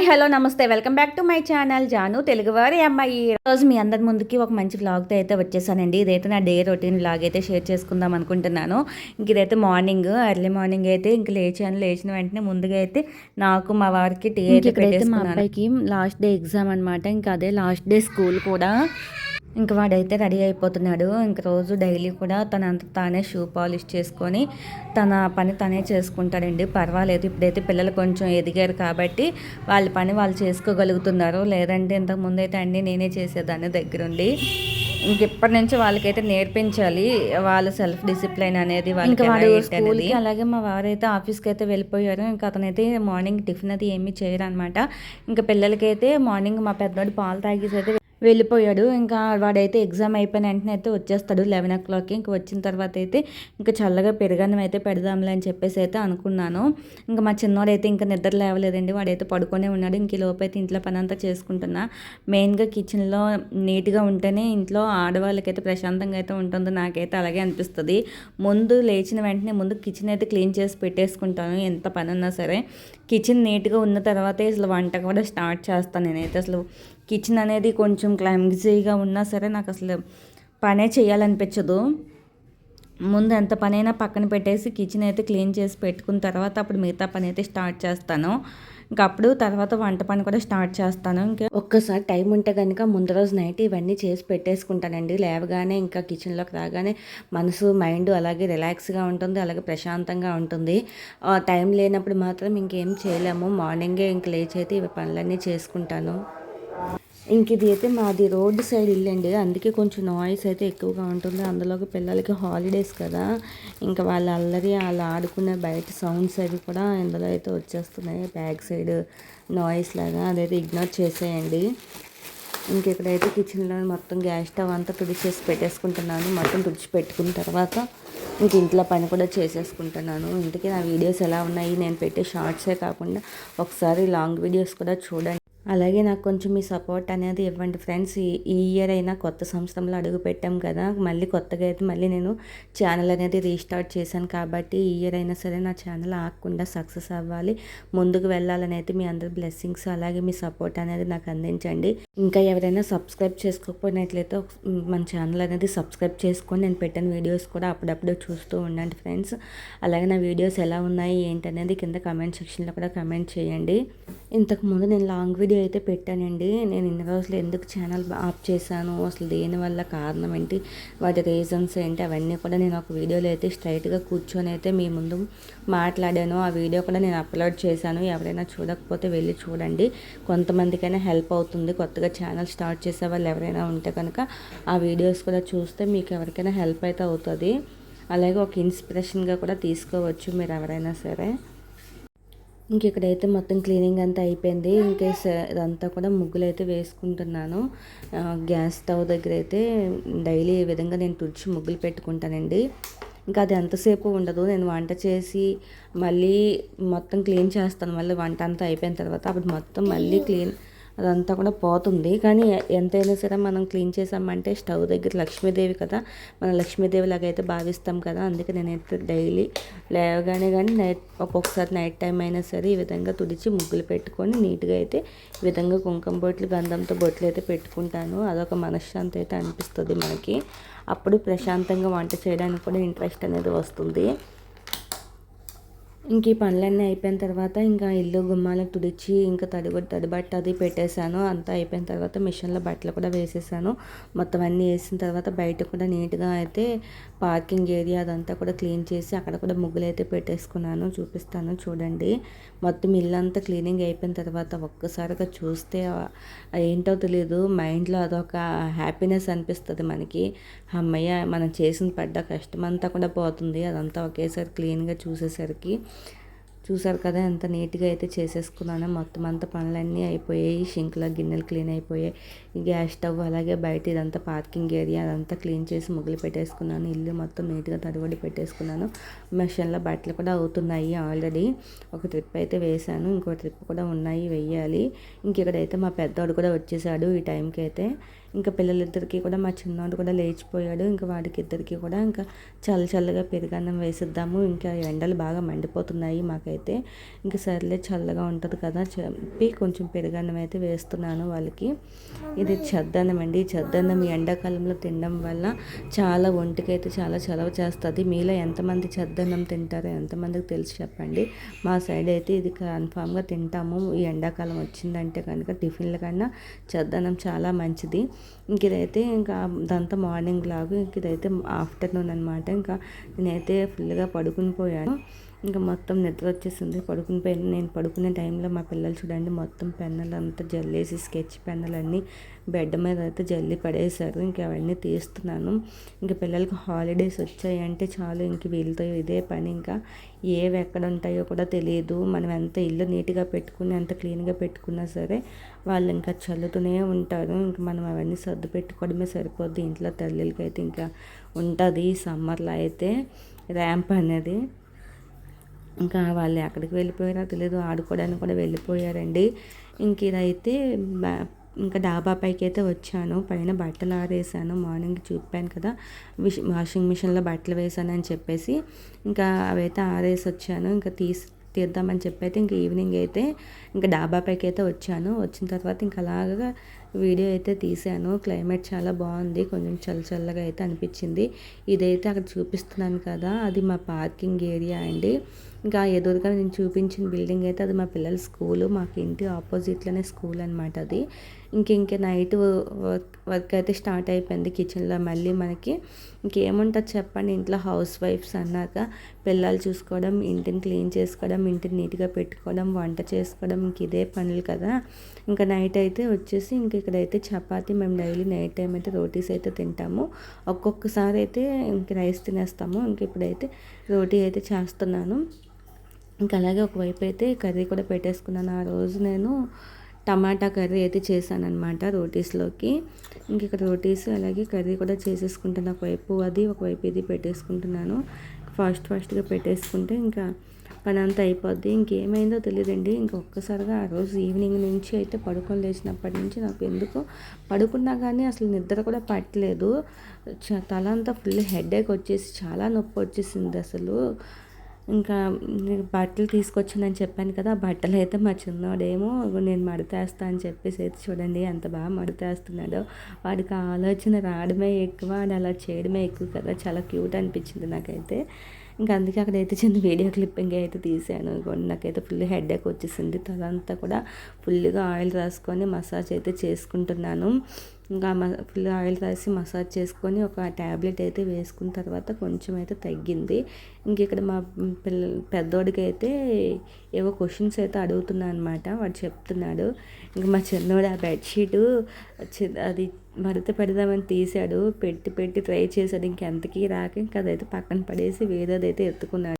Hello నమస్తే welcome back to my channel Jaanu తెలుగువారి అమ్మాయి. ఈరోజు మీ అందరి ముందుకి ఒక మంచి వ్లాగ్తో అయితే వచ్చేసానండి. ఇదైతే నా డే రొటీన్ వ్లాగ్ అయితే షేర్ చేసుకుందాం అనుకుంటున్నాను. ఇంక ఇదైతే మార్నింగ్ ఎర్లీ మార్నింగ్ అయితే ఇంక లేచిన వెంటనే ముందుగా అయితే నాకు మా వారికి టీ అయితే పెట్టేసుకున్నాను. మా అబ్బాయికి లాస్ట్ డే ఎగ్జామ్ అనమాట. ఇంకా అదే లాస్ట్ డే స్కూల్ కూడా. ఇంక వాడైతే రెడీ అయిపోతున్నాడు. ఇంక రోజు డైలీ కూడా తనంత తానే షూ పాలిష్ చేసుకొని తన పని తనే చేసుకుంటాడండి. పర్వాలేదు, ఇప్పుడైతే పిల్లలు కొంచెం ఎదిగారు కాబట్టి వాళ్ళ పని వాళ్ళు చేసుకోగలుగుతున్నారు. లేదంటే ఇంతకుముందు అయితే అన్నీ నేనే చేసేదాన్ని దగ్గరుండి. ఇంక ఇప్పటి నుంచి వాళ్ళకైతే నేర్పించాలి వాళ్ళ సెల్ఫ్ డిసిప్లైన్ అనేది. ఇంకా వాడు స్కూల్కి అలాగే మా వారైతే ఆఫీస్కి అయితే వెళ్ళిపోయారు. ఇంకా అతనైతే మార్నింగ్ టిఫిన్ అది ఏమీ చేయరు అనమాట. ఇంకా పిల్లలకైతే మార్నింగ్ మా పెద్దవాడు పాలు తాగేసి అయితే వెళ్ళిపోయాడు. ఇంకా వాడైతే ఎగ్జామ్ అయిపోయిన వెంటనే అయితే వచ్చేస్తాడు 11 o'clockకి. ఇంకా వచ్చిన తర్వాత అయితే ఇంకా చల్లగా పెరుగన్నం అయితే పెడదాంలే అని చెప్పేసి అయితే అనుకున్నాను. ఇంకా మా చిన్నవాడైతే ఇంకా నిద్ర లేవలేదండి. వాడైతే పడుకొనే ఉన్నాడు. ఇంక లోపైతే ఇంట్లో పని అంతా చేసుకుంటున్నా. మెయిన్గా కిచెన్లో నీట్గా ఉంటేనే ఇంట్లో ఆడవాళ్ళకైతే ప్రశాంతంగా అయితే ఉంటుంది. నాకైతే అలాగే అనిపిస్తుంది. ముందు లేచిన వెంటనే ముందు కిచెన్ అయితే క్లీన్ చేసి పెట్టేసుకుంటాను. ఎంత పని ఉన్నా సరే కిచెన్ నీట్గా ఉన్న తర్వాతే అసలు వంట కూడా స్టార్ట్ చేస్తాను. నేనైతే అసలు కిచెన్ అనేది కొంచెం క్లమ్జీగా ఉన్నా సరే నాకు అసలు పనే చేయాలనిపించదు. ముందు ఎంత పనైనా పక్కన పెట్టేసి కిచెన్ అయితే క్లీన్ చేసి పెట్టుకున్న తర్వాత అప్పుడు మిగతా పని అయితే స్టార్ట్ చేస్తాను. ఇంకా అప్పుడు తర్వాత వంట పని కూడా స్టార్ట్ చేస్తాను. ఇంకా ఒక్కసారి టైం ఉంటే కనుక ముందు రోజు నైట్ ఇవన్నీ చేసి పెట్టేసుకుంటానండి. లేవగానే ఇంకా కిచెన్లోకి రాగానే మనసు మైండ్ అలాగే రిలాక్స్గా ఉంటుంది, అలాగే ప్రశాంతంగా ఉంటుంది. టైం లేనప్పుడు మాత్రం ఇంకేం చేయలేము. మార్నింగే ఇంక లేచి అయితే ఇవి పనులన్నీ చేసుకుంటాను. ఇంక ఇది అయితే మాది రోడ్ సైడ్ ఇల్లు అండి. అందుకే కొంచెం నాయిస్ అయితే ఎక్కువగా ఉంటుంది. అందులోకి పిల్లలకి హాలిడేస్ కదా, ఇంకా వాళ్ళ అల్లరి వాళ్ళు ఆడుకునే బయట సౌండ్స్ అవి కూడా ఇందులో అయితే వచ్చేస్తున్నాయి. బ్యాక్ సైడ్ నాయిస్ లాగా అదైతే ఇగ్నోర్ చేసేయండి. ఇంక ఇక్కడైతే కిచెన్లో మొత్తం గ్యాస్ స్టవ్ అంతా తుడిచేసి పెట్టేసుకుంటున్నాను. మొత్తం తుడిచి పెట్టుకున్న తర్వాత ఇంక ఇంట్లో పని కూడా చేసేసుకుంటున్నాను. ఇంతకీ నా వీడియోస్ ఎలా ఉన్నాయి, నేను పెట్టే షార్ట్సే కాకుండా ఒకసారి లాంగ్ వీడియోస్ కూడా చూడండి. అలాగే నాకు కొంచెం మీ సపోర్ట్ అనేది ఇవ్వండి ఫ్రెండ్స్. ఈ ఇయర్ అయినా కొత్త సంవత్సరంలో అడుగు పెట్టాం కదా, మళ్ళీ కొత్తగా అయితే మళ్ళీ నేను ఛానల్ అనేది రీస్టార్ట్ చేశాను కాబట్టి ఈ ఇయర్ అయినా సరే నా ఛానల్ ఆగకుండా సక్సెస్ అవ్వాలి, ముందుకు వెళ్ళాలని అయితే మీ అందరి బ్లెస్సింగ్స్ అలాగే మీ సపోర్ట్ అనేది నాకు అందించండి. ఇంకా ఎవరైనా సబ్స్క్రైబ్ చేసుకోకపోయినట్లయితే మన ఛానల్ అనేది సబ్స్క్రైబ్ చేసుకొని నేను పెట్టిన వీడియోస్ కూడా అప్పుడప్పుడు చూస్తూ ఉండండి ఫ్రెండ్స్. అలాగే నా వీడియోస్ ఎలా ఉన్నాయి ఏంటి అనేది కింద కమెంట్ సెక్షన్లో కూడా కమెంట్ చేయండి. ఇంతకుముందు నేను లాంగ్ వీడియో అయితే పెట్టానండి. నేను ఇన్ని రోజులు ఎందుకు ఛానల్ ఆఫ్ చేశాను, అసలు దేనివల్ల కారణం ఏంటి, వాటి రీజన్స్ ఏంటి, అవన్నీ కూడా నేను ఒక వీడియోలో అయితే స్ట్రైట్గా కూర్చొని అయితే మీ ముందు మాట్లాడాను. ఆ వీడియో కూడా నేను అప్లోడ్ చేశాను. ఎవరైనా చూడకపోతే వెళ్ళి చూడండి, కొంతమందికైనా హెల్ప్ అవుతుంది. కొత్తగా ఛానల్ స్టార్ట్ చేసే వాళ్ళు ఎవరైనా ఉంటే కనుక ఆ వీడియోస్ కూడా చూస్తే మీకు ఎవరికైనా హెల్ప్ అయితే అవుతుంది. అలాగే ఒక ఇన్స్పిరేషన్గా కూడా తీసుకోవచ్చు మీరు ఎవరైనా సరే. ఇంక ఇక్కడైతే మొత్తం క్లీనింగ్ అంతా అయిపోయింది. ఇంకేస్ ఇదంతా కూడా ముగ్గులు అయితే వేసుకుంటున్నాను. గ్యాస్ స్టవ్ దగ్గర అయితే డైలీ ఈ విధంగా నేను తుడిచి ముగ్గులు పెట్టుకుంటానండి. ఇంకా అది ఎంతసేపు ఉండదు. నేను వంట చేసి మళ్ళీ మొత్తం క్లీన్ చేస్తాను. మళ్ళీ వంట అంతా అయిపోయిన తర్వాత అప్పుడు మొత్తం మళ్ళీ క్లీన్ అదంతా కూడా పోతుంది. కానీ ఎంతైనా సరే మనం క్లీన్ చేసామంటే స్టవ్ దగ్గర లక్ష్మీదేవి కదా, మనం లక్ష్మీదేవి లాగా అయితే భావిస్తాం కదా. అందుకే నేనైతే డైలీ లేవగానే కానీ ఒక్కొక్కసారి నైట్ టైం అయినా సరే ఈ విధంగా తుడిచి ముగ్గులు పెట్టుకొని నీట్గా అయితే ఈ విధంగా కుంకుమ బొట్లు గంధంతో బొట్లు అయితే పెట్టుకుంటాను. అదొక మనశ్శాంతి అయితే అనిపిస్తుంది మనకి. అప్పుడు ప్రశాంతంగా వంట చేయడానికి కూడా ఇంట్రెస్ట్ అనేది వస్తుంది. ఇంక ఈ పనులన్నీ అయిపోయిన తర్వాత ఇంకా ఇల్లు గుమ్మాలకు తుడిచి ఇంకా తడిబట్ట అది పెట్టేశాను. అంతా అయిపోయిన తర్వాత మిషన్లో బట్టలు కూడా వేసేసాను. మొత్తం అన్నీ వేసిన తర్వాత బయట కూడా నీట్గా అయితే పార్కింగ్ ఏరియా అదంతా కూడా క్లీన్ చేసి అక్కడ కూడా ముగ్గులు అయితే పెట్టేసుకున్నాను. చూపిస్తాను చూడండి. మొత్తం ఇల్లు అంతా క్లీనింగ్ అయిపోయిన తర్వాత ఒక్కసారిగా చూస్తే ఏంటో తెలియదు, మైండ్లో అదొక హ్యాపీనెస్ అనిపిస్తుంది మనకి. అమ్మయ్య మనం చేసిన పడ్డ కష్టం అంతా కూడా పోతుంది అదంతా ఒకేసారి క్లీన్గా చూసేసరికి. చూసారు కదా ఎంత నీట్గా అయితే చేసేసుకున్నాను. మొత్తం అంతా పనులన్నీ అయిపోయాయి. షింక్లో గిన్నెలు క్లీన్ అయిపోయాయి. గ్యాస్ స్టవ్ అలాగే బయట ఇదంతా పార్కింగ్ ఏరియా అదంతా క్లీన్ చేసి ముగ్గులు పెట్టేసుకున్నాను. ఇల్లు మొత్తం నీట్గా తడిగొడి పెట్టేసుకున్నాను. మిషన్లో బట్టలు కూడా అవుతున్నాయి. ఆల్రెడీ ఒక ట్రిప్ అయితే వేశాను, ఇంకో ట్రిప్ కూడా ఉన్నాయి వెయ్యాలి. ఇంక ఇక్కడైతే మా పెద్దవాడు కూడా వచ్చేసాడు ఈ టైంకి అయితే. ఇంకా పిల్లలిద్దరికీ కూడా మా చిన్నోడు కూడా లేచిపోయాడు. ఇంకా వాడికి ఇద్దరికి కూడా ఇంకా చల్లగా పెరుగన్నం వేసిద్దాము. ఇంకా ఎండలు బాగా మండిపోతున్నాయి మాకైతే. ఇంకా సర్లే చల్లగా ఉంటుంది కదా చెప్పి కొంచెం పెరుగన్నం అయితే వేస్తున్నాను వాళ్ళకి. ఇది చద్దన్నం అండి. చద్దన్నం ఈ ఎండాకాలంలో తినడం వల్ల చాలా ఒంటికైతే చాలా చలవ చేస్తుంది. మీలో ఎంతమంది చద్దన్నం తింటారో ఎంతమందికి తెలిసి చెప్పండి. మా సైడ్ అయితే ఇది కన్ఫామ్గా తింటాము. ఈ ఎండాకాలం వచ్చిందంటే కనుక టిఫిన్ల కన్నా చద్దన్నం చాలా మంచిది. ఇంక ఇదైతే ఇంకా అదంతా మార్నింగ్ లాగా, ఇంక ఇదైతే ఆఫ్టర్నూన్ అనమాట. ఇంకా నేనైతే ఫుల్గా పడుకుని పోయాను. ఇంకా మొత్తం నిద్ర వచ్చేసింది, పడుకుని పోయాను. నేను పడుకునే టైంలో మా పిల్లలు చూడండి మొత్తం పెన్నులు అంతా జల్లేసి స్కెచ్ పెన్నులన్నీ బెడ్ మీద అయితే జల్లి పడేశారు. ఇంక అవన్నీ తీస్తున్నాను. ఇంకా పిల్లలకి హాలిడేస్ వచ్చాయంటే చాలు ఇంక వీళ్ళతో ఇదే పని. ఇంకా ఏవి ఎక్కడ ఉంటాయో కూడా తెలియదు. మనం ఎంత ఇల్లు నీట్గా పెట్టుకుని ఎంత క్లీన్గా పెట్టుకున్నా సరే వాళ్ళు ఇంకా చల్లుతూనే ఉంటారు. ఇంకా మనం అవన్నీ సర్దు పెట్టుకోవడమే సరిపోద్ది. ఇంట్లో తల్లిలకి అయితే ఇంకా ఉంటుంది సమ్మర్లో అయితే ర్యాంప్ అనేది. ఇంకా వాళ్ళు ఎక్కడికి వెళ్ళిపోయారో తెలియదు, ఆడుకోవడానికి కూడా వెళ్ళిపోయారండి. ఇంక ఇదైతే ఇంకా డాబా పైకి అయితే వచ్చాను. పైన బట్టలు ఆరేసాను, మార్నింగ్ చూపాను కదా వాషింగ్ మిషన్లో బట్టలు వేసానని చెప్పేసి. ఇంకా అవైతే ఆరేసి వచ్చాను. ఇంకా తీద్దామని చెప్పి అయితే ఇంక ఈవినింగ్ అయితే ఇంకా డాబా పైకి అయితే వచ్చాను. వచ్చిన తర్వాత ఇంకా అలాగా వీడియో అయితే తీసాను. క్లైమేట్ చాలా బాగుంది, కొంచెం చల్లగా అయితే అనిపించింది. ఇదైతే అక్కడ చూపిస్తున్నాను కదా అది మా పార్కింగ్ ఏరియా అండి. ఇంకా ఎదురుగా నేను చూపించిన బిల్డింగ్ అయితే అది మా పిల్లల స్కూలు. మాకు ఇంటి ఆపోజిట్లోనే స్కూల్ అనమాట అది. ఇంక నైట్ వర్క్ అయితే స్టార్ట్ అయిపోయింది కిచెన్లో. మళ్ళీ మనకి ఇంకేముంటుంది చెప్పండి, ఇంట్లో హౌస్ వైఫ్స్ అన్నాక పిల్లలు చూసుకోవడం, ఇంటిని క్లీన్ చేసుకోవడం, ఇంటిని నీట్గా పెట్టుకోవడం, వంట చేసుకోవడం, ఇంక ఇదే పనులు కదా. ఇంకా నైట్ అయితే వచ్చేసి ఇంక ఇక్కడైతే చపాతి, మేము డైలీ నైట్ టైం అయితే రోటీస్ అయితే తింటాము. ఒక్కొక్కసారి అయితే ఇంక రైస్ తినేస్తాము. ఇంక ఇప్పుడైతే రోటీ అయితే చేస్తున్నాను. ఇంకా అలాగే ఒకవైపు అయితే కర్రీ కూడా పెట్టేసుకున్నాను. ఆ రోజు నేను టమాటా కర్రీ అయితే చేశాను అనమాట రోటీస్లోకి. ఇంక ఇక్కడ రోటీస్ అలాగే కర్రీ కూడా చేసేసుకుంటాను. ఒకవైపు అది ఒకవైపు ఇది పెట్టేసుకుంటున్నాను. ఫాస్ట్గా పెట్టేసుకుంటే ఇంకా పని అంతా అయిపోద్ది. ఇంకేమైందో తెలియదండి. ఇంకా ఒక్కసారిగా ఆ రోజు ఈవినింగ్ నుంచి అయితే పడుకొని లేచినప్పటి నుంచి నాకు ఎందుకో పడుకున్నా కానీ అసలు నిద్ర కూడా పట్టలేదు. తల అంతా ఫుల్ హెడేక్ వచ్చేసి చాలా నొప్పి వచ్చేసింది అసలు. ఇంకా బట్టలు తీసుకొచ్చానని చెప్పాను కదా, బట్టలు అయితే మా చిన్నోడేమో నేను మడతేస్తా అని చెప్పేసి అయితే చూడండి ఎంత బాగా మడతేస్తున్నాడో. వాడికి ఆలోచన రావడమే ఎక్కువ, వాడు అలా చేయడమే ఎక్కువ కదా. చాలా క్యూట్ అనిపించింది నాకైతే. ఇంకా అందుకే అక్కడైతే చిన్న వీడియో క్లిప్పింగ్ అయితే తీసాను. నాకైతే ఫుల్ హెడేక్ వచ్చేసింది. తలంతా కూడా ఫుల్గా ఆయిల్ రాసుకొని మసాజ్ అయితే చేసుకుంటున్నాను. ఇంకా ఫుల్ ఆయిల్ రాసి మసాజ్ చేసుకొని ఒక ట్యాబ్లెట్ అయితే వేసుకున్న తర్వాత కొంచెం అయితే తగ్గింది. ఇంక ఇక్కడ మా పెద్దోడికి అయితే ఏవో క్వశ్చన్స్ అయితే అడుగుతున్నా అనమాట. వాడు చెప్తున్నాడు. ఇంక మా చిన్నోడు ఆ బెడ్షీటు అది మడత పెడదామని తీశాడు, పెట్టి ట్రై చేశాడు. ఇంకెంతకీ రాక ఇంకా అదైతే పక్కన పడేసి వేరేదైతే ఎత్తుకున్నాడు.